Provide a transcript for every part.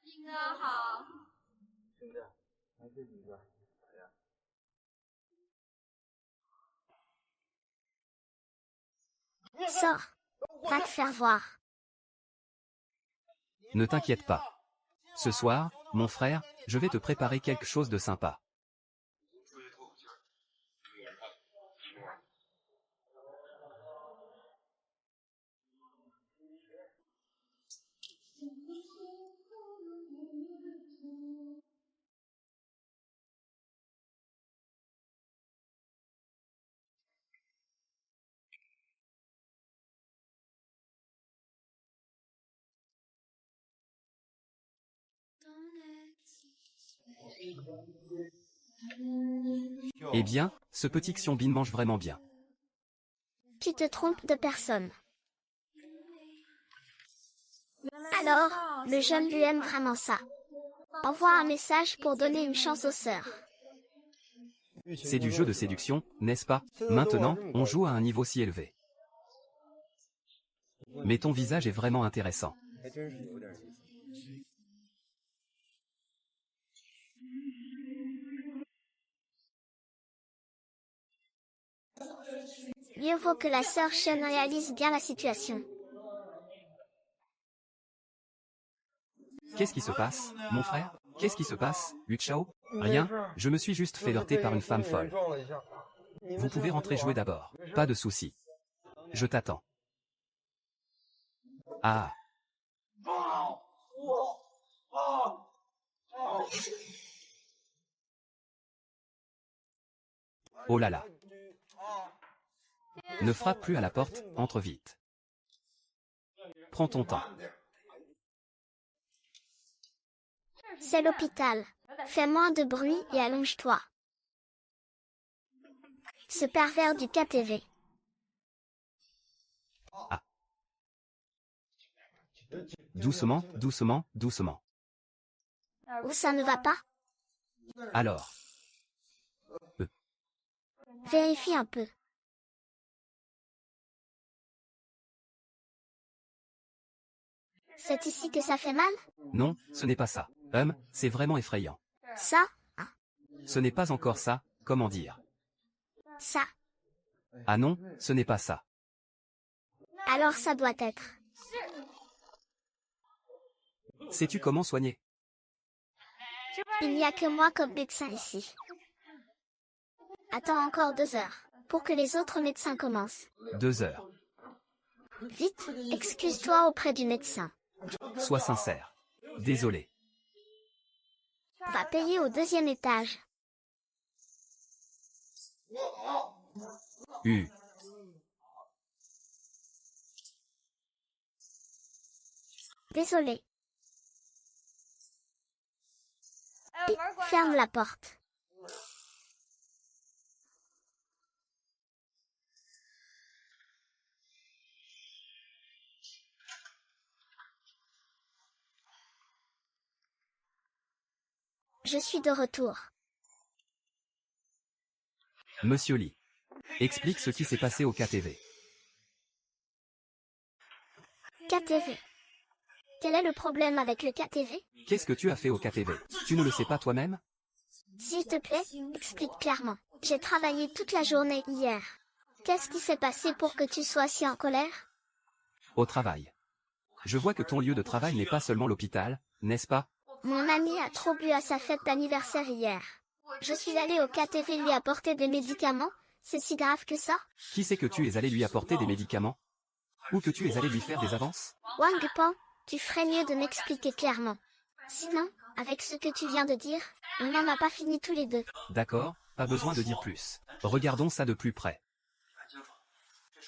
英哥好。是不是？还是几个？哎呀。Sors, va te faire voir. Ne t'inquiète pas. Ce soir, mon frère, je vais te préparer quelque chose de sympa. Eh bien, ce petit Xiaobin mange vraiment bien. Tu te trompes de personne. Alors, le jeune lui aime vraiment ça. Envoie un message pour donner une chance aux sœurs. C'est du jeu de séduction, n'est-ce pas? Maintenant, on joue à un niveau si élevé. Mais ton visage est vraiment intéressant. Mieux vaut que la sœur Shen réalise bien la situation. Qu'est-ce qui se passe, mon frère? Qu'est-ce qui se passe, Yu Chao? Rien, je me suis juste fait heurter par une femme folle. Vous pouvez rentrer jouer d'abord, pas de souci. Je t'attends. Ah. Oh là là. Ne frappe plus à la porte, entre vite. Prends ton temps. C'est l'hôpital. Fais moins de bruit et allonge-toi. Ce pervers du KTV. Ah. Doucement, doucement, doucement. Ou ça ne va pas? Alors. Vérifie un peu. C'est ici que ça fait mal? Non, ce n'est pas ça. C'est vraiment effrayant. Ça? Ce n'est pas encore ça, comment dire? Ça. Ah non, ce n'est pas ça. Alors ça doit être. Sais-tu comment soigner? Il n'y a que moi comme médecin ici. Attends encore 2 heures, pour que les autres médecins commencent. 2 heures. Vite, excuse-toi auprès du médecin. Sois sincère. Désolé. Va payer au 2e étage. Désolé. Et ferme la porte. Je suis de retour. Monsieur Lee. Explique ce qui s'est passé au KTV. KTV. Quel est le problème avec le KTV? Qu'est-ce que tu as fait au KTV? Tu ne le sais pas toi-même? S'il te plaît, explique clairement. J'ai travaillé toute la journée hier. Qu'est-ce qui s'est passé pour que tu sois si en colère? Au travail. Je vois que ton lieu de travail n'est pas seulement l'hôpital, n'est-ce pas? Mon ami a trop bu à sa fête d'anniversaire hier. Je suis allée au KTV lui apporter des médicaments. C'est si grave que ça? Qui c'est que tu es allé lui apporter des médicaments? Ou que tu es allé lui faire des avances? Wang Pan, tu ferais mieux de m'expliquer clairement. Sinon, avec ce que tu viens de dire, on n'en a pas fini tous les deux. D'accord, pas besoin de dire plus. Regardons ça de plus près.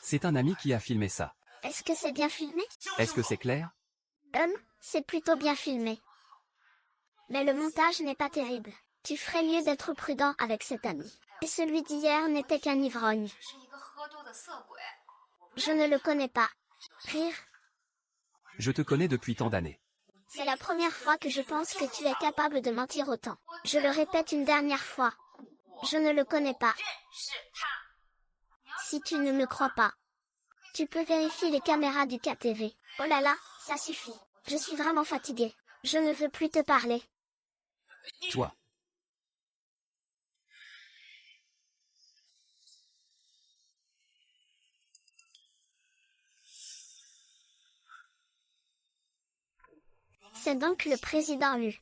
C'est un ami qui a filmé ça. Est-ce que c'est bien filmé? Est-ce que c'est clair? C'est plutôt bien filmé. Mais le montage n'est pas terrible. Tu ferais mieux d'être prudent avec cet ami. Et celui d'hier n'était qu'un ivrogne. Je ne le connais pas. Rire. Je te connais depuis tant d'années. C'est la première fois que je pense que tu es capable de mentir autant. Je le répète une dernière fois. Je ne le connais pas. Si tu ne me crois pas, tu peux vérifier les caméras du KTV. Oh là là, ça suffit. Je suis vraiment fatiguée. Je ne veux plus te parler. Toi. C'est donc le président Lu.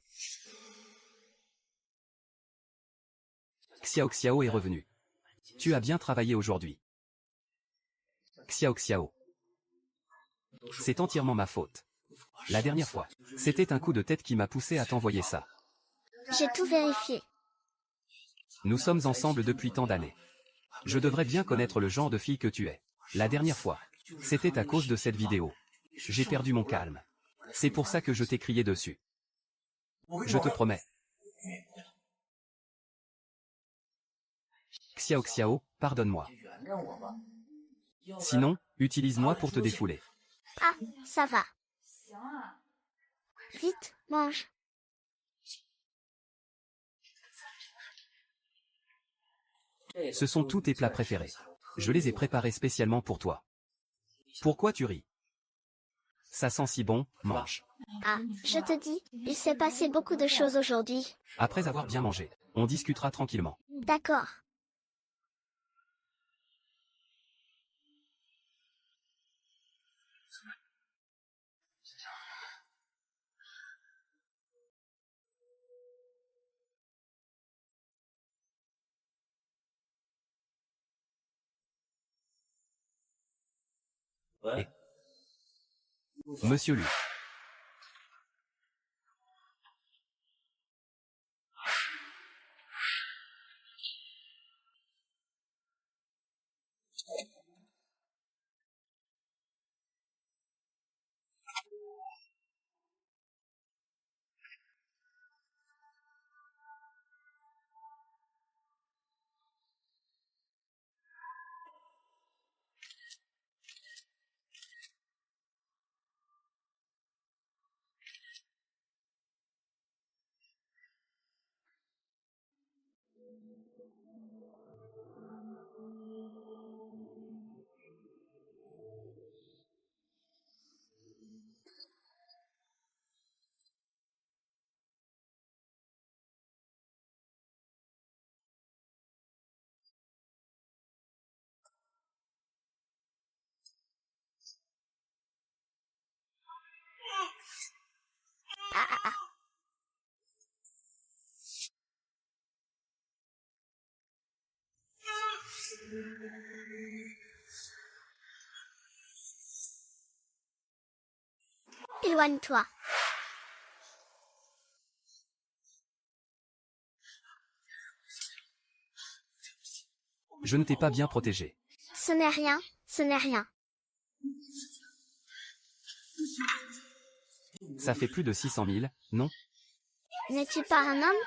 Xiao Xiao est revenu. Tu as bien travaillé aujourd'hui. Xiao Xiao. C'est entièrement ma faute. La dernière fois, c'était un coup de tête qui m'a poussé à t'envoyer ça. J'ai tout vérifié. Nous sommes ensemble depuis tant d'années. Je devrais bien connaître le genre de fille que tu es. La dernière fois, c'était à cause de cette vidéo. J'ai perdu mon calme. C'est pour ça que je t'ai crié dessus. Je te promets. Xiao Xiao, pardonne-moi. Sinon, utilise-moi pour te défouler. Ah, ça va. Vite, mange. Ce sont tous tes plats préférés. Je les ai préparés spécialement pour toi. Pourquoi tu ris? Ça sent si bon, mange. Ah, je te dis, il s'est passé beaucoup de choses aujourd'hui. Après avoir bien mangé, on discutera tranquillement. D'accord. Monsieur Lu. Ah, ah, ah. Éloigne-toi. Je ne t'ai pas bien protégé. Ce n'est rien, ce n'est rien. Ça fait plus de 600 000, non? N'es-tu pas un homme?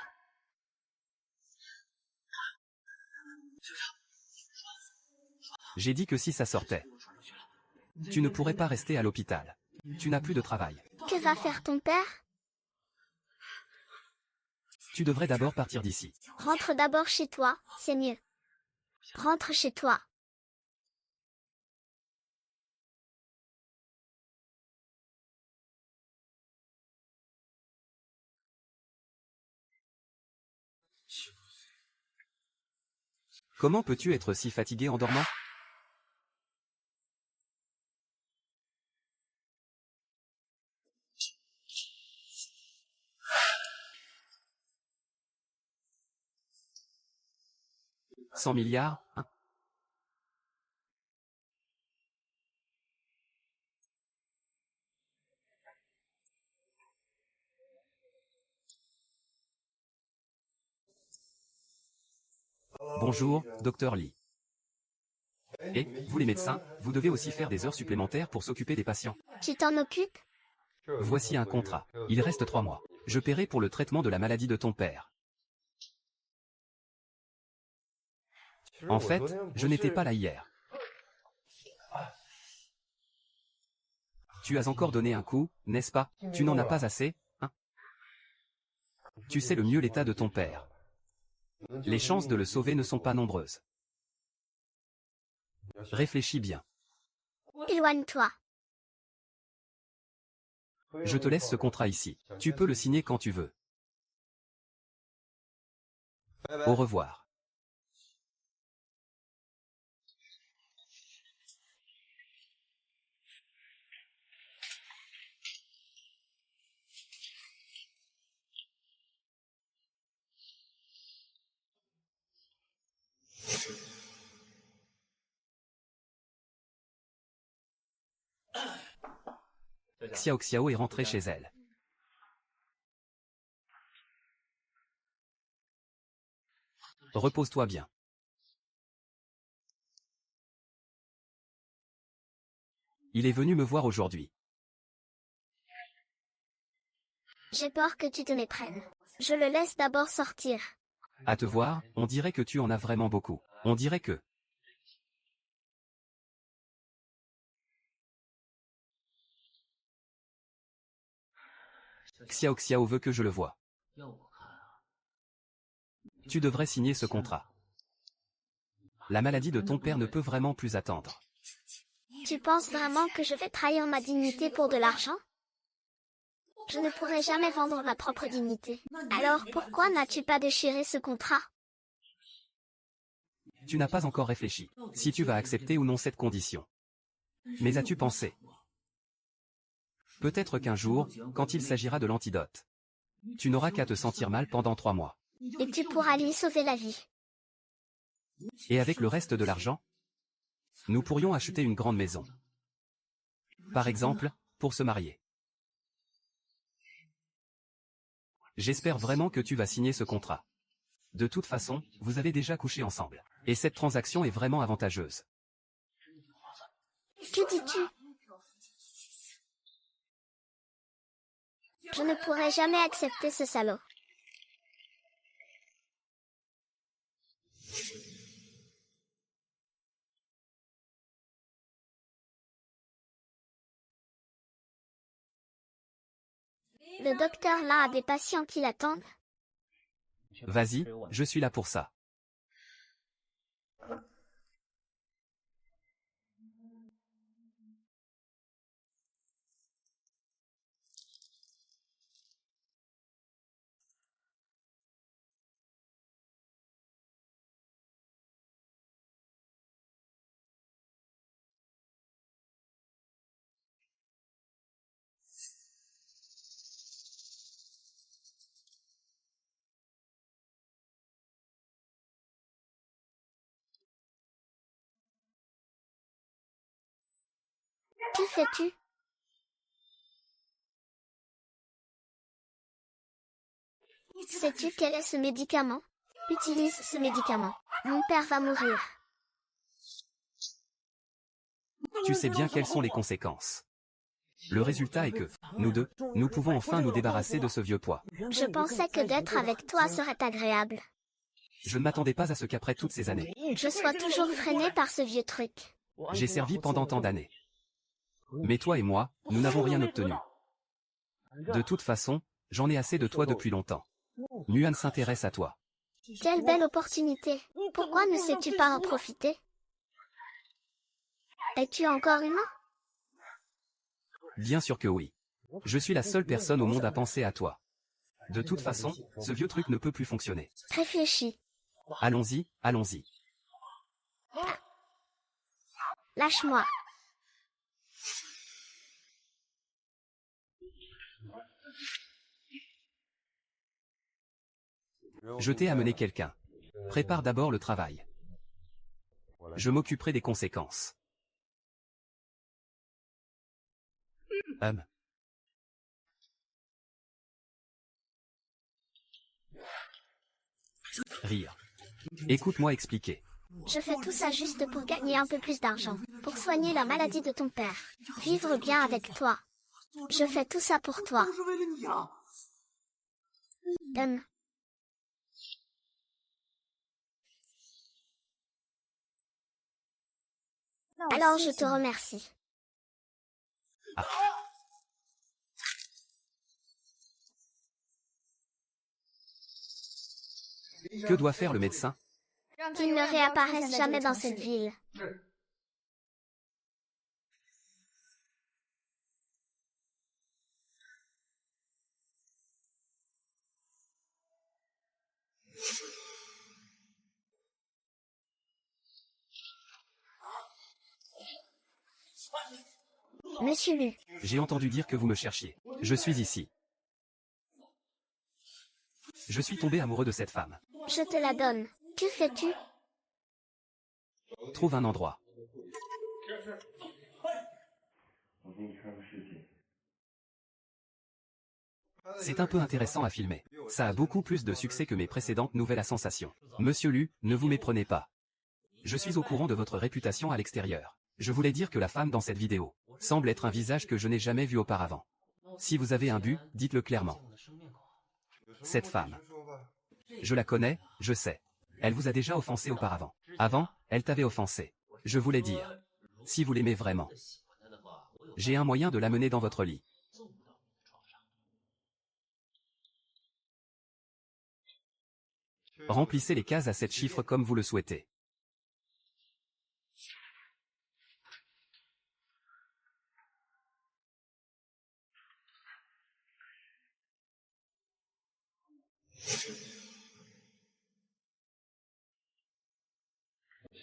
J'ai dit que si ça sortait, tu ne pourrais pas rester à l'hôpital. Tu n'as plus de travail. Que va faire ton père? Tu devrais d'abord partir d'ici. Rentre d'abord chez toi, c'est mieux. Rentre chez toi. Comment peux-tu être si fatigué en dormant? « 100 milliards, hein? Bonjour, docteur Lee. Et, vous les médecins, vous devez aussi faire des heures supplémentaires pour s'occuper des patients. Tu t'en occupes? Voici un contrat. Il reste 3 mois. Je paierai pour le traitement de la maladie de ton père. En fait, je n'étais pas là hier. Tu as encore donné un coup, n'est-ce pas? Tu n'en as pas assez, hein? Tu sais le mieux l'état de ton père. Les chances de le sauver ne sont pas nombreuses. Réfléchis bien. Éloigne-toi. Je te laisse ce contrat ici. Tu peux le signer quand tu veux. Au revoir. Xiao Xiao est rentrée chez elle. Repose-toi bien. Il est venu me voir aujourd'hui. J'ai peur que tu te méprennes. Je le laisse d'abord sortir. À te voir, on dirait que tu en as vraiment beaucoup. On dirait que... Xiao Xiao veut que je le voie. Tu devrais signer ce contrat. La maladie de ton père ne peut vraiment plus attendre. Tu penses vraiment que je vais trahir ma dignité pour de l'argent? Je ne pourrai jamais vendre ma propre dignité. Alors pourquoi n'as-tu pas déchiré ce contrat? Tu n'as pas encore réfléchi, si tu vas accepter ou non cette condition. Mais as-tu pensé? Peut-être qu'un jour, quand il s'agira de l'antidote, tu n'auras qu'à te sentir mal pendant 3 mois. Et tu pourras lui sauver la vie. Et avec le reste de l'argent, nous pourrions acheter une grande maison. Par exemple, pour se marier. J'espère vraiment que tu vas signer ce contrat. De toute façon, vous avez déjà couché ensemble. Et cette transaction est vraiment avantageuse. Que dis-tu? Je ne pourrai jamais accepter ce salaud. Le docteur là a des patients qui l'attendent. Vas-y, je suis là pour ça. Que fais-tu? Sais-tu quel est ce médicament? Utilise ce médicament. Mon père va mourir. Tu sais bien quelles sont les conséquences. Le résultat est que, nous deux, nous pouvons enfin nous débarrasser de ce vieux poids. Je pensais que d'être avec toi serait agréable. Je ne m'attendais pas à ce qu'après toutes ces années, Je sois toujours freinée par ce vieux truc. j'ai servi pendant tant d'années. Mais toi et moi, nous n'avons rien obtenu. De toute façon, j'en ai assez de toi depuis longtemps. Nuan s'intéresse à toi. Quelle belle opportunité. Pourquoi ne sais-tu pas en profiter? Es-tu encore humain? Bien sûr que oui. Je suis la seule personne au monde à penser à toi. De toute façon, ce vieux truc ne peut plus fonctionner. Réfléchis. Allons-y, allons-y. Lâche-moi. Je t'ai amené quelqu'un. Prépare d'abord le travail. Je m'occuperai des conséquences. Rire. Écoute-moi expliquer. Je fais tout ça juste pour gagner un peu plus d'argent, pour soigner la maladie de ton père, vivre bien avec toi. Je fais tout ça pour toi. Alors je te remercie. Que doit faire le médecin? Qu'il ne réapparaisse jamais dans cette ville. Monsieur Lu, J'ai entendu dire que vous me cherchiez. Je suis ici. Je suis tombé amoureux de cette femme. je te la donne. Que fais-tu? Trouve un endroit. C'est un peu intéressant à filmer. Ça a beaucoup plus de succès que mes précédentes nouvelles à sensation. Monsieur Lu, ne vous méprenez pas. Je suis au courant de votre réputation à l'extérieur. Je voulais dire que la femme dans cette vidéo semble être un visage que je n'ai jamais vu auparavant. Si vous avez un but, dites-le clairement. Cette femme. Je la connais, je sais. Elle vous a déjà offensé auparavant. Avant, elle t'avait offensé. Je voulais dire. Si vous l'aimez vraiment. J'ai un moyen de l'amener dans votre lit. Remplissez les cases à 7 chiffres comme vous le souhaitez.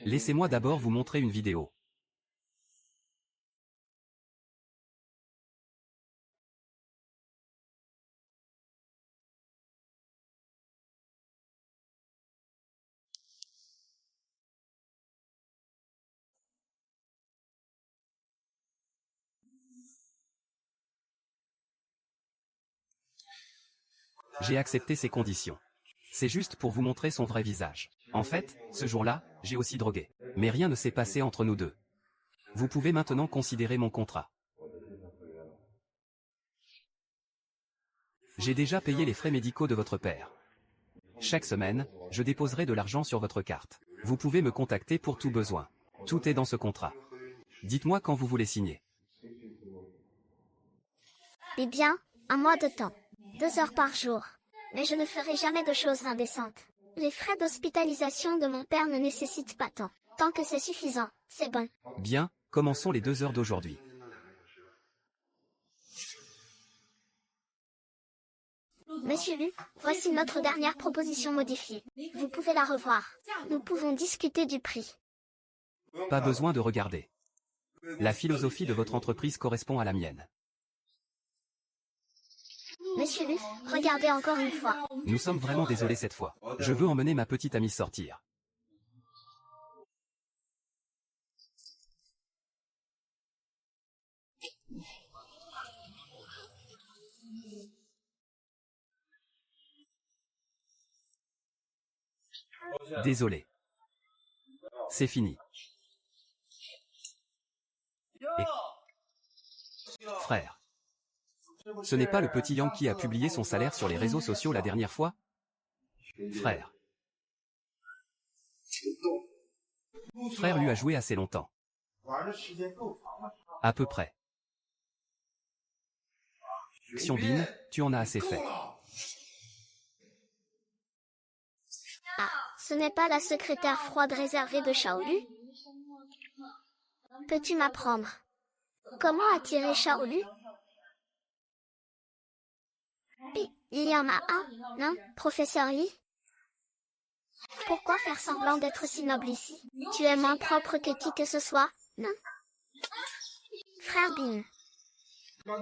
Laissez-moi d'abord vous montrer une vidéo. J'ai accepté ces conditions. C'est juste pour vous montrer son vrai visage. En fait, ce jour-là, j'ai aussi drogué. Mais rien ne s'est passé entre nous deux. Vous pouvez maintenant considérer mon contrat. J'ai déjà payé les frais médicaux de votre père. Chaque semaine, je déposerai de l'argent sur votre carte. Vous pouvez me contacter pour tout besoin. Tout est dans ce contrat. Dites-moi quand vous voulez signer. Eh bien, un mois de temps. 2 heures par jour. Mais je ne ferai jamais de choses indécentes. Les frais d'hospitalisation de mon père ne nécessitent pas tant. Tant que c'est suffisant, c'est bon. Bien, commençons les 2 heures d'aujourd'hui. Monsieur Lu, voici notre dernière proposition modifiée. Vous pouvez la revoir. Nous pouvons discuter du prix. Pas besoin de regarder. La philosophie de votre entreprise correspond à la mienne. Monsieur Lu, regardez encore une fois. Nous sommes vraiment désolés cette fois. Je veux emmener ma petite amie sortir. Désolé. C'est fini. Et... Frère. Ce n'est pas le petit Yang qui a publié son salaire sur les réseaux sociaux la dernière fois? Frère. Frère lui a joué assez longtemps. À peu près. Xiongbin, tu en as assez fait. Ah, ce n'est pas la secrétaire froide réservée de Shaolu? Peux-tu m'apprendre comment attirer Shaolu? Il y en a un, non, professeur Yi? Pourquoi faire semblant d'être si noble ici? Tu es moins propre que qui que ce soit, non? Frère Bin.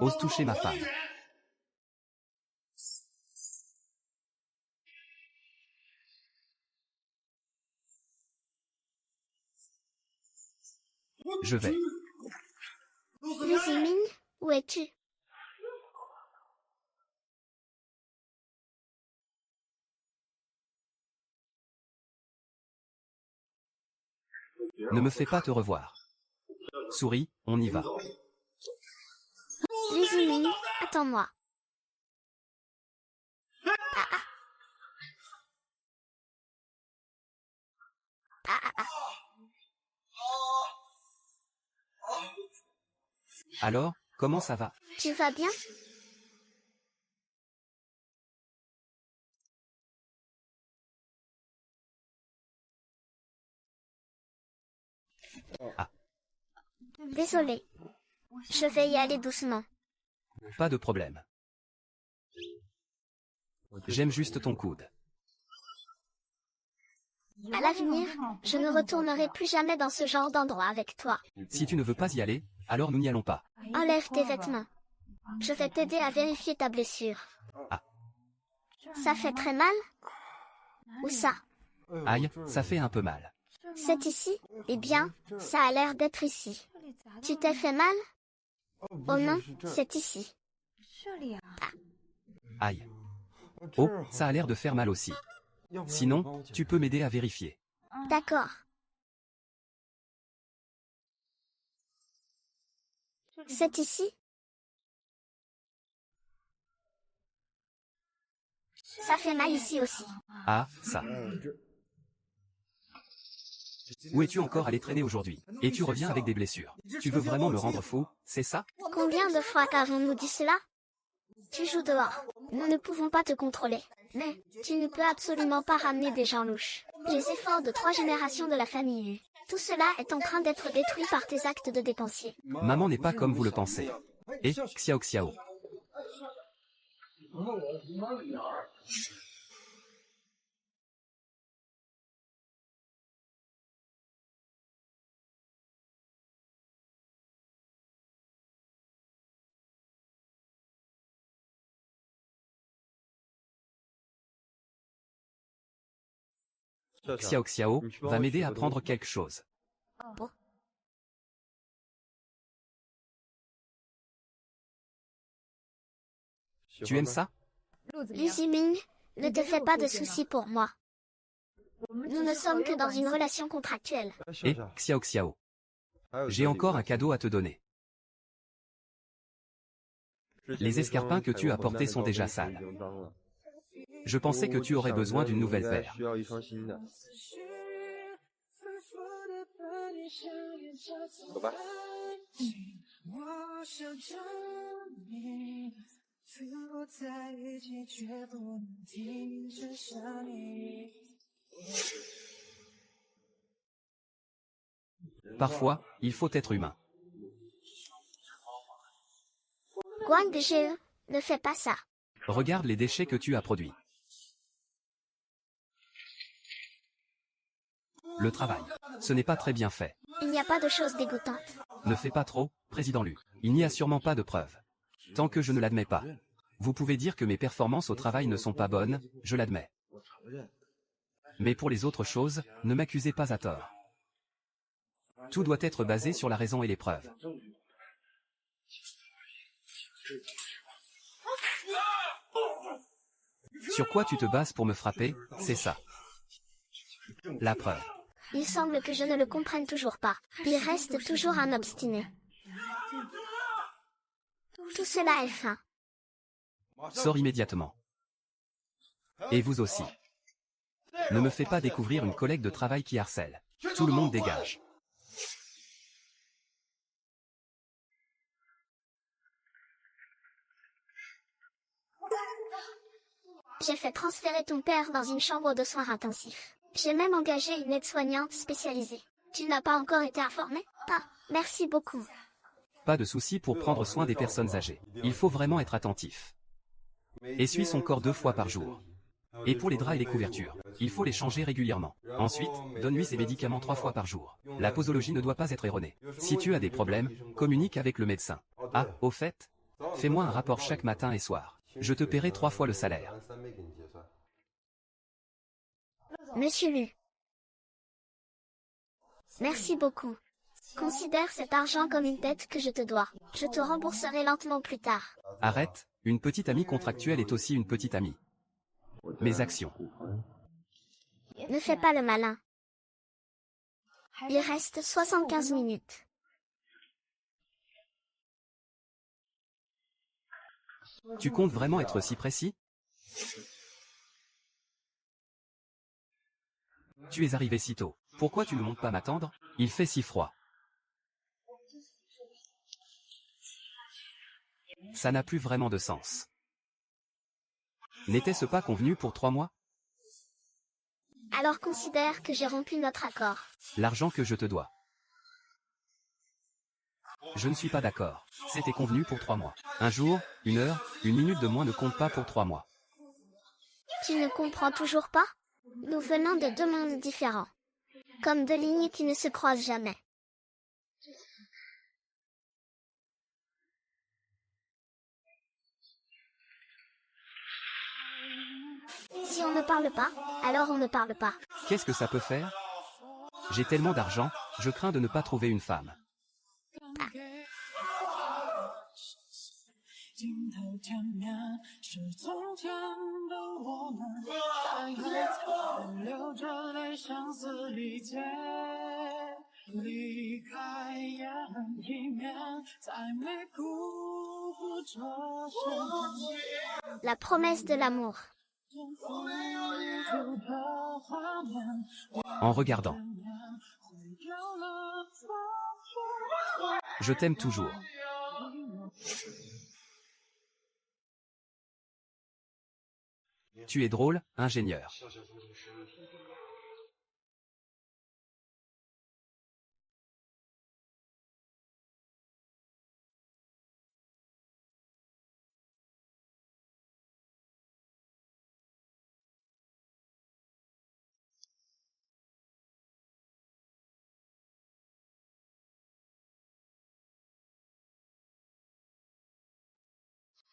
Ose toucher ma femme. Je vais. Lu Ziming, où es-tu? Ne me fais pas te revoir. Souris, on y va. Lu Ziming, attends-moi. Ah, ah. Ah, ah, ah. Alors, comment ça va? Tu vas bien? Ah, Désolé. Je vais y aller doucement. pas de problème. J'aime juste ton coude. À l'avenir, je ne retournerai plus jamais dans ce genre d'endroit avec toi. Si tu ne veux pas y aller, alors nous n'y allons pas. Enlève tes vêtements. Je vais t'aider à vérifier ta blessure. Ah. Ça fait très mal? Où ça? Aïe, ça fait un peu mal. C'est ici? Eh bien, ça a l'air d'être ici. Tu t'es fait mal? Oh non, c'est ici. Aïe. Oh, ça a l'air de faire mal aussi. Sinon, tu peux m'aider à vérifier. D'accord. C'est ici? Ça fait mal ici aussi. Ah, ça. Où es-tu encore allé traîner aujourd'hui? Et tu reviens avec des blessures. Tu veux vraiment me rendre fou, c'est ça? Combien de fois qu'avons-nous dit cela? Tu joues dehors. Nous ne pouvons pas te contrôler. Mais, tu ne peux absolument pas ramener des gens louches. Les efforts de 3 générations de la famille Yu. Tout cela est en train d'être détruit par tes actes de dépensier. Maman n'est pas comme vous le pensez. Et, Xiao Xiao. Xiao Xiao va m'aider à prendre quelque chose. Bon. Tu aimes ça? Lu Ziming, ne te fais pas de soucis pour moi. Nous ne sommes que dans une relation contractuelle. Et, Xiao Xiao. J'ai encore un cadeau à te donner. Les escarpins que tu as portés sont déjà sales. Je pensais que tu aurais besoin d'une nouvelle paire. Parfois, il faut être humain. Guang Zhe, ne fais pas ça. Regarde les déchets que tu as produits. Le travail. Ce n'est pas très bien fait. Il n'y a pas de choses dégoûtantes. Ne fais pas trop, Président Lu. Il n'y a sûrement pas de preuves. Tant que je ne l'admets pas. Vous pouvez dire que mes performances au travail ne sont pas bonnes, je l'admets. Mais pour les autres choses, ne m'accusez pas à tort. Tout doit être basé sur la raison et les preuves. Sur quoi tu te bases pour me frapper, c'est ça. La preuve. Il semble que je ne le comprenne toujours pas. Il reste toujours un obstiné. Tout cela est fin. Sors immédiatement. Et vous aussi. Ne me fais pas découvrir une collègue de travail qui harcèle. Tout le monde dégage. J'ai fait transférer ton père dans une chambre de soins intensifs. J'ai même engagé une aide-soignante spécialisée. Tu n'as pas encore été informé? Ah, merci beaucoup. Pas de souci pour prendre soin des personnes âgées. Il faut vraiment être attentif. Essuie son corps 2 fois par jour. Et pour les draps et les couvertures, il faut les changer régulièrement. Ensuite, donne-lui ses médicaments 3 fois par jour. La posologie ne doit pas être erronée. Si tu as des problèmes, communique avec le médecin. Ah, au fait, fais-moi un rapport chaque matin et soir. Je te paierai 3 fois le salaire. Monsieur Lu. Merci beaucoup. Considère cet argent comme une dette que je te dois. Je te rembourserai lentement plus tard. Arrête, une petite amie contractuelle est aussi une petite amie. Mes actions. Ne fais pas le malin. Il reste 75 minutes. Tu comptes vraiment être si précis? Tu es arrivé si tôt. Pourquoi tu ne montes pas m'attendre? Il fait si froid. Ça n'a plus vraiment de sens. N'était-ce pas convenu pour 3 mois? Alors considère que j'ai rompu notre accord. L'argent que je te dois. Je ne suis pas d'accord. C'était convenu pour 3 mois. Un jour, 1 heure, 1 minute de moins ne compte pas pour 3 mois. Tu ne comprends toujours pas? Nous venons de deux mondes différents. Comme deux lignes qui ne se croisent jamais. Si on ne parle pas, alors on ne parle pas. Qu'est-ce que ça peut faire? J'ai tellement d'argent, je crains de ne pas trouver une femme. La promesse de l'amour. En regardant. Je t'aime toujours. Tu es drôle, ingénieur.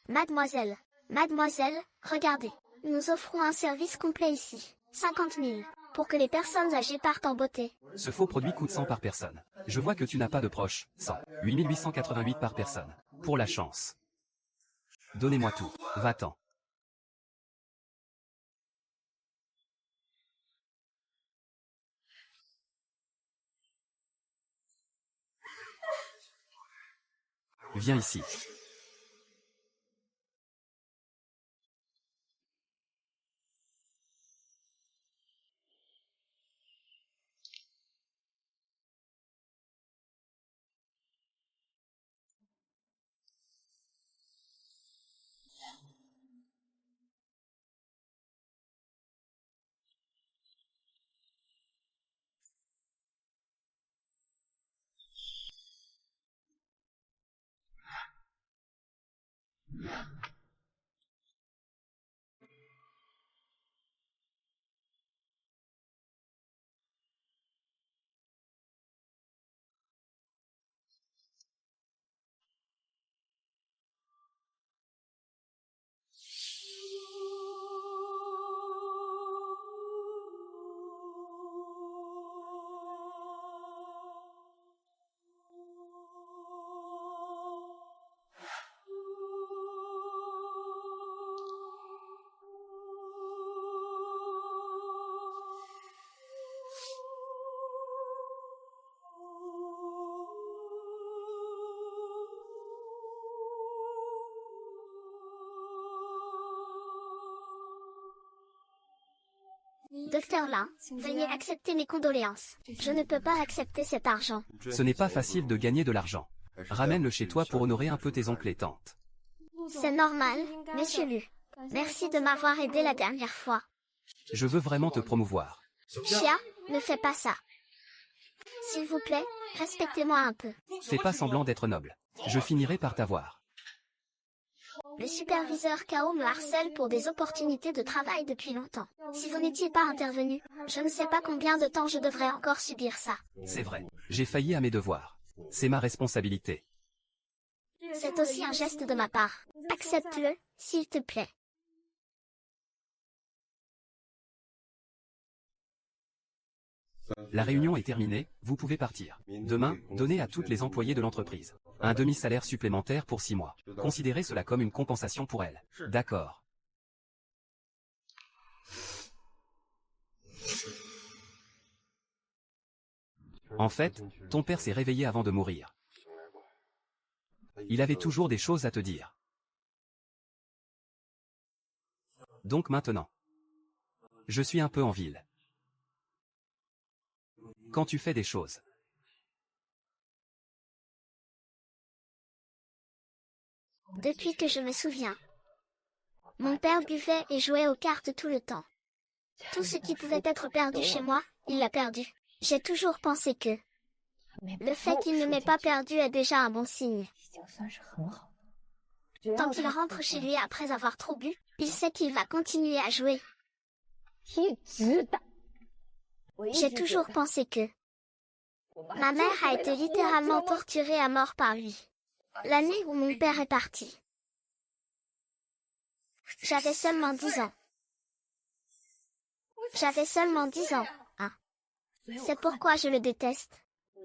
Mademoiselle, mademoiselle, regardez. Nous offrons un service complet ici. 50 000. Pour que les personnes âgées partent en beauté. Ce faux produit coûte 100 par personne. Je vois que tu n'as pas de proches. 100. 8888 par personne. Pour la chance. Donnez-moi tout. Va-t'en. Viens ici. Docteur Lin, veuillez accepter mes condoléances. Je ne peux pas accepter cet argent. Ce n'est pas facile de gagner de l'argent. Ramène-le chez toi pour honorer un peu tes oncles et tantes. C'est normal, monsieur Lu. Merci de m'avoir aidé la dernière fois. Je veux vraiment te promouvoir. Chia, ne fais pas ça. S'il vous plaît, respectez-moi un peu. Fais pas semblant d'être noble. Je finirai par t'avoir. Le superviseur Kao me harcèle pour des opportunités de travail depuis longtemps. Si vous n'étiez pas intervenu, je ne sais pas combien de temps je devrais encore subir ça. C'est vrai. J'ai failli à mes devoirs. C'est ma responsabilité. C'est aussi un geste de ma part. Accepte-le, s'il te plaît. La réunion est terminée, vous pouvez partir. Demain, donnez à toutes les employées de l'entreprise un demi-salaire supplémentaire pour 6 mois. Considérez cela comme une compensation pour elles. D'accord. En fait, ton père s'est réveillé avant de mourir. Il avait toujours des choses à te dire. Donc maintenant, je suis un peu en ville. Quand tu fais des choses. Depuis que je me souviens. Mon père buvait et jouait aux cartes tout le temps. Tout ce qui pouvait être perdu chez moi, il l'a perdu. J'ai toujours pensé que le fait qu'il ne m'ait pas perdu est déjà un bon signe. Tant qu'il rentre chez lui après avoir trop bu, il sait qu'il va continuer à jouer. J'ai toujours pensé que ma mère a été littéralement torturée à mort par lui. L'année où mon père est parti. J'avais seulement 10 ans. J'avais seulement 10 ans, hein. C'est pourquoi je le déteste.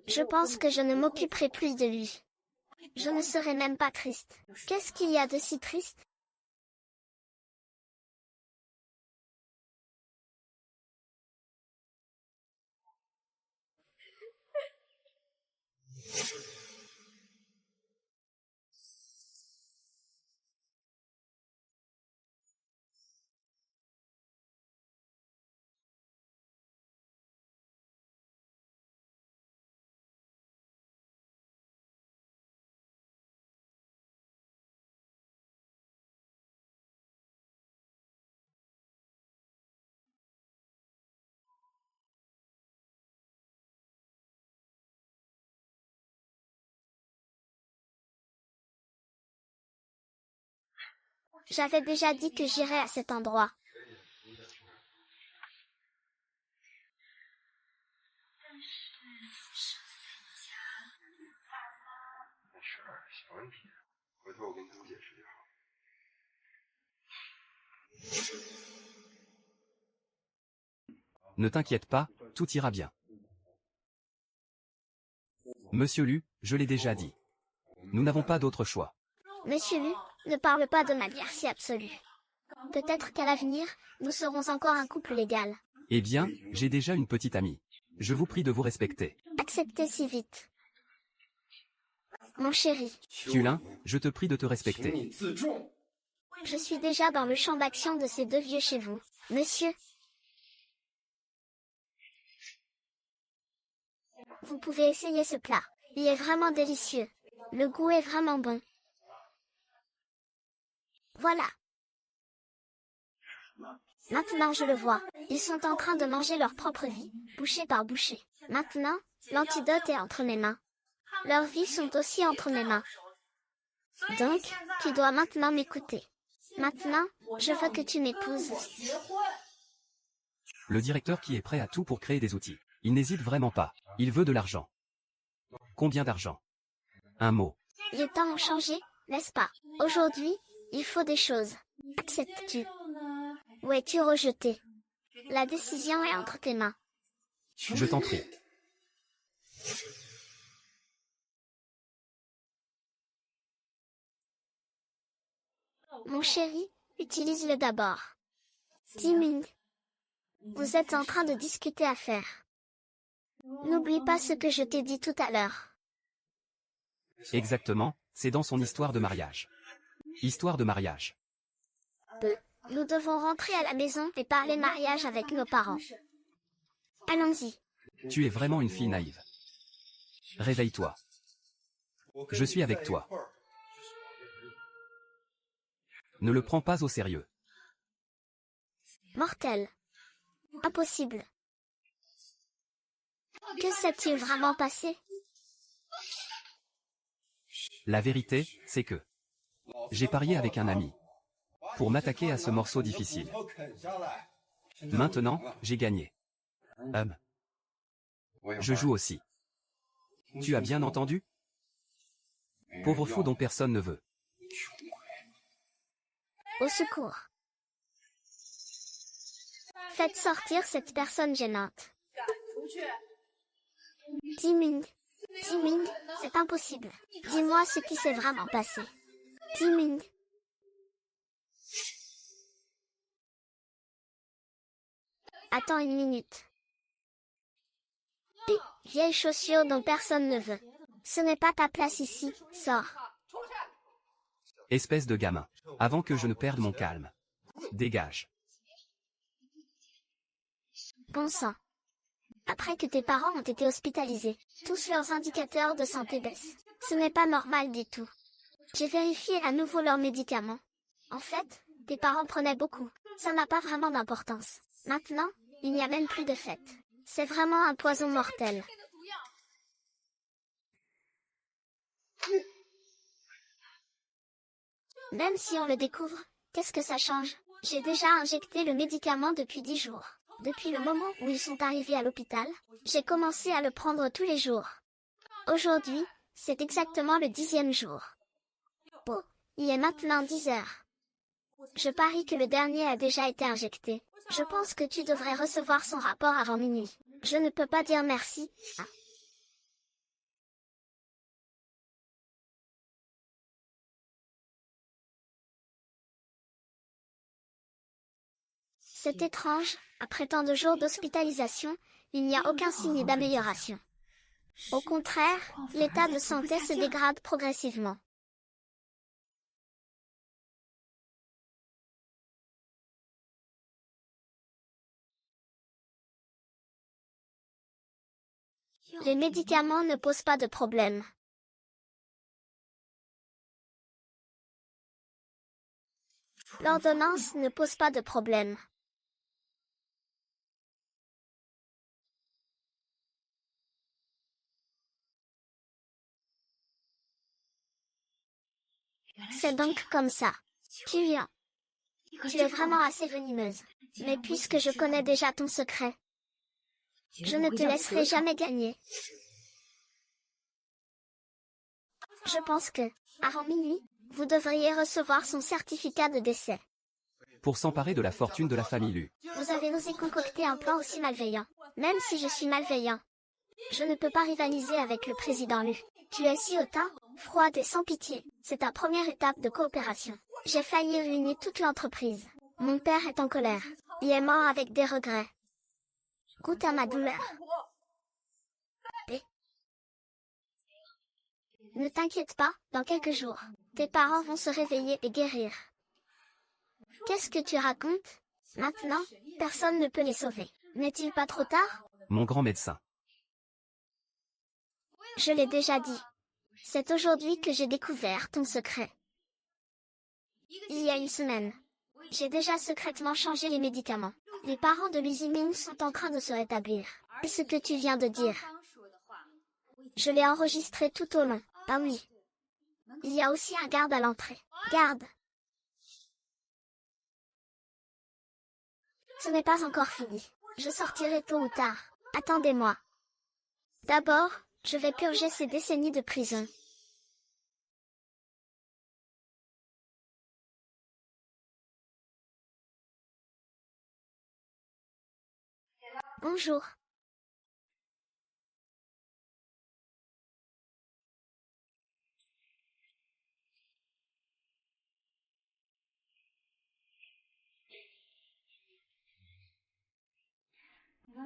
Je pense que je ne m'occuperai plus de lui. Je ne serai même pas triste. Qu'est-ce qu'il y a de si triste? J'avais déjà dit que j'irais à cet endroit. Ne t'inquiète pas, tout ira bien. Monsieur Lu, je l'ai déjà dit. Nous n'avons pas d'autre choix. Monsieur Lu, ne parle pas de manière si absolue. Peut-être qu'à l'avenir, nous serons encore un couple légal. Eh bien, j'ai déjà une petite amie. Je vous prie de vous respecter. Acceptez si vite. Mon chéri, Kulin, je te prie de te respecter. je suis déjà dans le champ d'action de ces deux vieux chez vous. Monsieur, vous pouvez essayer ce plat. Il est vraiment délicieux. Le goût est vraiment bon. Voilà. Maintenant je le vois. Ils sont en train de manger leur propre vie, bouchée par bouchée. Maintenant, l'antidote est entre mes mains. Leurs vies sont aussi entre mes mains. Donc, tu dois maintenant m'écouter. Maintenant, je veux que tu m'épouses. Le directeur qui est prêt à tout pour créer des outils. Il n'hésite vraiment pas. Il veut de l'argent. Combien d'argent? Un mot. Les temps ont changé, n'est-ce pas? Aujourd'hui, il faut des choses. Acceptes-tu? Ou es-tu rejeté? La décision est entre tes mains. Je t'en prie. Mon chéri, utilise-le d'abord. Timing. Vous êtes en train de discuter à faire. N'oublie pas ce que je t'ai dit tout à l'heure. Exactement, c'est dans son histoire de mariage. Histoire de mariage. Nous devons rentrer à la maison et parler mariage avec nos parents. Allons-y. Tu es vraiment une fille naïve. Réveille-toi. Je suis avec toi. Ne le prends pas au sérieux. Mortel. Impossible. Que s'est-il vraiment passé? La vérité, c'est que j'ai parié avec un ami pour m'attaquer à ce morceau difficile. Maintenant, j'ai gagné. Je joue aussi. Tu as bien entendu? Pauvre fou dont personne ne veut. Au secours. Faites sortir cette personne gênante. Timing. Timing, c'est impossible. Dis-moi ce qui s'est vraiment passé. Timing. Attends une minute. Vieille chaussure dont personne ne veut. Ce n'est pas ta place ici, sors. Espèce de gamin. Avant que je ne perde mon calme. Dégage. Bon sang. Après que tes parents ont été hospitalisés, tous leurs indicateurs de santé baissent. Ce n'est pas normal du tout. J'ai vérifié à nouveau leurs médicaments. En fait, tes parents prenaient beaucoup. Ça n'a pas vraiment d'importance. Maintenant, il n'y a même plus de fête. C'est vraiment un poison mortel. Même si on le découvre, qu'est-ce que ça change? J'ai déjà injecté le médicament depuis 10 jours. Depuis le moment où ils sont arrivés à l'hôpital, j'ai commencé à le prendre tous les jours. Aujourd'hui, c'est exactement le 10e jour. Oh, il est maintenant 10 heures. Je parie que le dernier a déjà été injecté. Je pense que tu devrais recevoir son rapport avant minuit. Je ne peux pas dire merci. Ah. C'est étrange, après tant de jours d'hospitalisation, il n'y a aucun signe d'amélioration. Au contraire, l'état de santé se dégrade progressivement. Les médicaments ne posent pas de problème. L'ordonnance ne pose pas de problème. C'est donc comme ça. Tu viens. Tu es vraiment assez venimeuse. Mais puisque je connais déjà ton secret, je ne te laisserai jamais gagner. Je pense que, avant minuit, vous devriez recevoir son certificat de décès. Pour s'emparer de la fortune de la famille Lu. Vous avez osé concocter un plan aussi malveillant. Même si je suis malveillant, je ne peux pas rivaliser avec le président Lu. Tu es si hautain, froide et sans pitié. C'est ta première étape de coopération. J'ai failli ruiner toute l'entreprise. Mon père est en colère. Il est mort avec des regrets. Goûte à ma douleur. Ne t'inquiète pas, dans quelques jours, tes parents vont se réveiller et guérir. Qu'est-ce que tu racontes? Maintenant, personne ne peut les sauver. N'est-il pas trop tard? Mon grand médecin. Je l'ai déjà dit. C'est aujourd'hui que j'ai découvert ton secret. Il y a une semaine, j'ai déjà secrètement changé les médicaments. Les parents de Lu Ziming sont en train de se rétablir. C'est ce que tu viens de dire. Je l'ai enregistré tout au long. Ah oui. Il y a aussi un garde à l'entrée. Garde. Ce n'est pas encore fini. Je sortirai tôt ou tard. Attendez-moi. D'abord, je vais purger ces décennies de prison. Bonjour.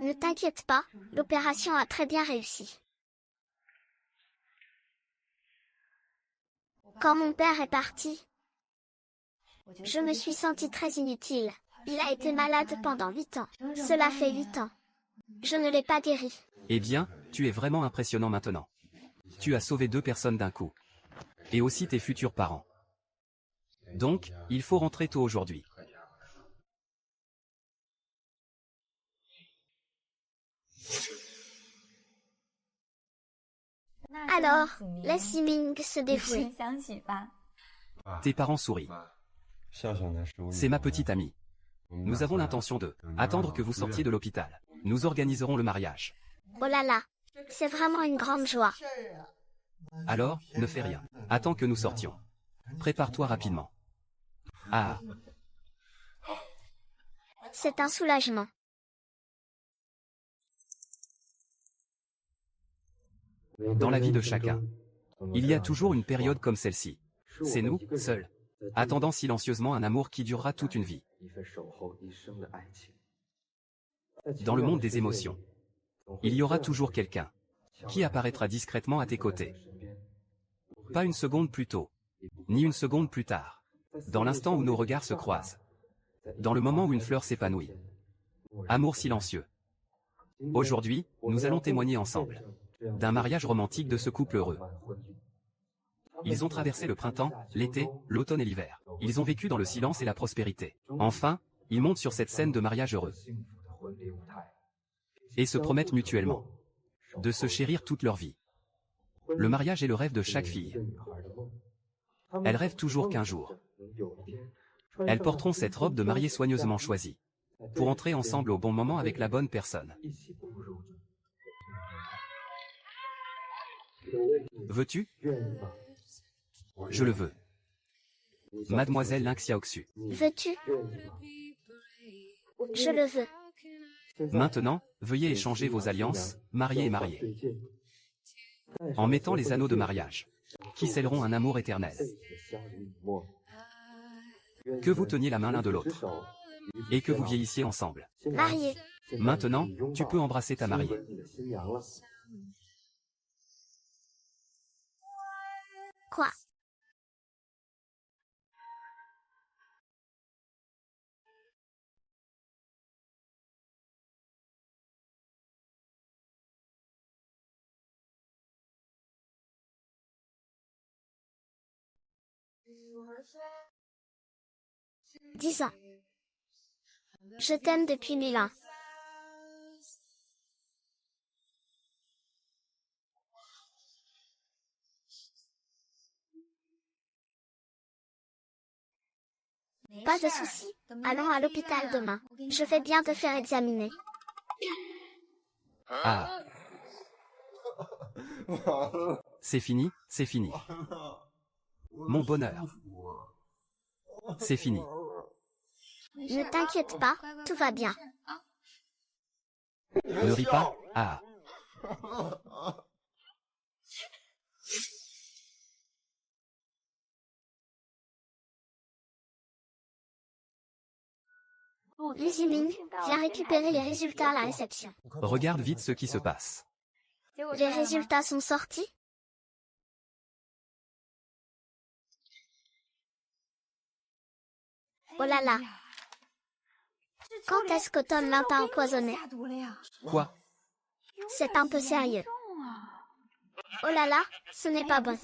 Ne t'inquiète pas, l'opération a très bien réussi. Quand mon père est parti, je me suis sentie très inutile. Il a été malade pendant 8 ans. Cela fait 8 ans. Je ne l'ai pas guéri. Eh bien, tu es vraiment impressionnant maintenant. Tu as sauvé 2 personnes d'un coup. Et aussi tes futurs parents. Donc, il faut rentrer tôt aujourd'hui. Alors, laisse Siming se dévouer. Tes parents sourient. C'est ma petite amie. Nous avons l'intention de attendre que vous sortiez de l'hôpital. Nous organiserons le mariage. Oh là là, c'est vraiment une grande joie. Alors, ne fais rien. Attends que nous sortions. Prépare-toi rapidement. Ah, C'est un soulagement. dans la vie de chacun, il y a toujours une période comme celle-ci. C'est nous, seuls, attendant silencieusement un amour qui durera toute une vie. Dans le monde des émotions, il y aura toujours quelqu'un qui apparaîtra discrètement à tes côtés. Pas une seconde plus tôt, ni une seconde plus tard. Dans l'instant où nos regards se croisent. Dans le moment où une fleur s'épanouit. Amour silencieux. Aujourd'hui, nous allons témoigner ensemble d'un mariage romantique de ce couple heureux. Ils ont traversé le printemps, l'été, l'automne et l'hiver. Ils ont vécu dans le silence et la prospérité. Enfin, ils montent sur cette scène de mariage heureux. Et se promettent mutuellement de se chérir toute leur vie. Le mariage est le rêve de chaque fille. Elle rêve toujours qu'un jour, Elles porteront cette robe de mariée soigneusement choisie, pour entrer ensemble au bon moment avec la bonne personne. Veux-tu? Je le veux. Mademoiselle Lin Xiaoxu. Veux-tu? Je le veux. Maintenant, veuillez échanger vos alliances, mariés et mariés, en mettant les anneaux de mariage, qui scelleront un amour éternel. Que vous teniez la main l'un de l'autre, et que vous vieillissiez ensemble. Marié. Maintenant, tu peux embrasser ta mariée. Quoi? « 10 ans. Je t'aime depuis 1000 ans. Pas de souci. Allons à l'hôpital demain. Je vais bien te faire examiner. » Ah. C'est fini, c'est fini. Mon bonheur. C'est fini. Ne t'inquiète pas, tout va bien. Ne ris pas, ah. Li Ziming, viens récupérer les résultats à la réception. Regarde vite ce qui se passe. Les résultats sont sortis? Oh là là. Quand est-ce que Tom Lin t'a empoisonné? Quoi? C'est un peu sérieux. Oh là là, ce n'est pas bon.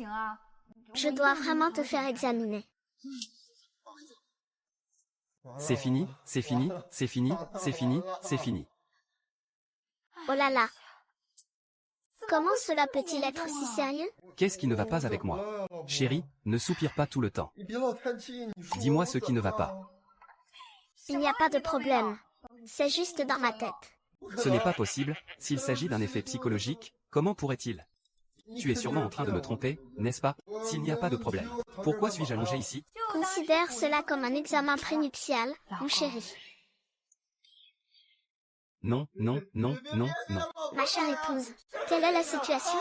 Je dois vraiment te faire examiner. C'est fini, c'est fini, c'est fini, c'est fini, c'est fini. Oh là là. Comment cela peut-il être si sérieux? Qu'est-ce qui ne va pas avec moi? Chérie, ne soupire pas tout le temps. Dis-moi ce qui ne va pas. Il n'y a pas de problème. C'est juste dans ma tête. Ce n'est pas possible, s'il s'agit d'un effet psychologique, comment pourrait-il? Tu es sûrement en train de me tromper, n'est-ce pas? S'il n'y a pas de problème, pourquoi suis-je allongé ici? Considère cela comme un examen prénuptial, mon chéri. Non, non, non, non, non. Ma chère épouse, quelle est la situation?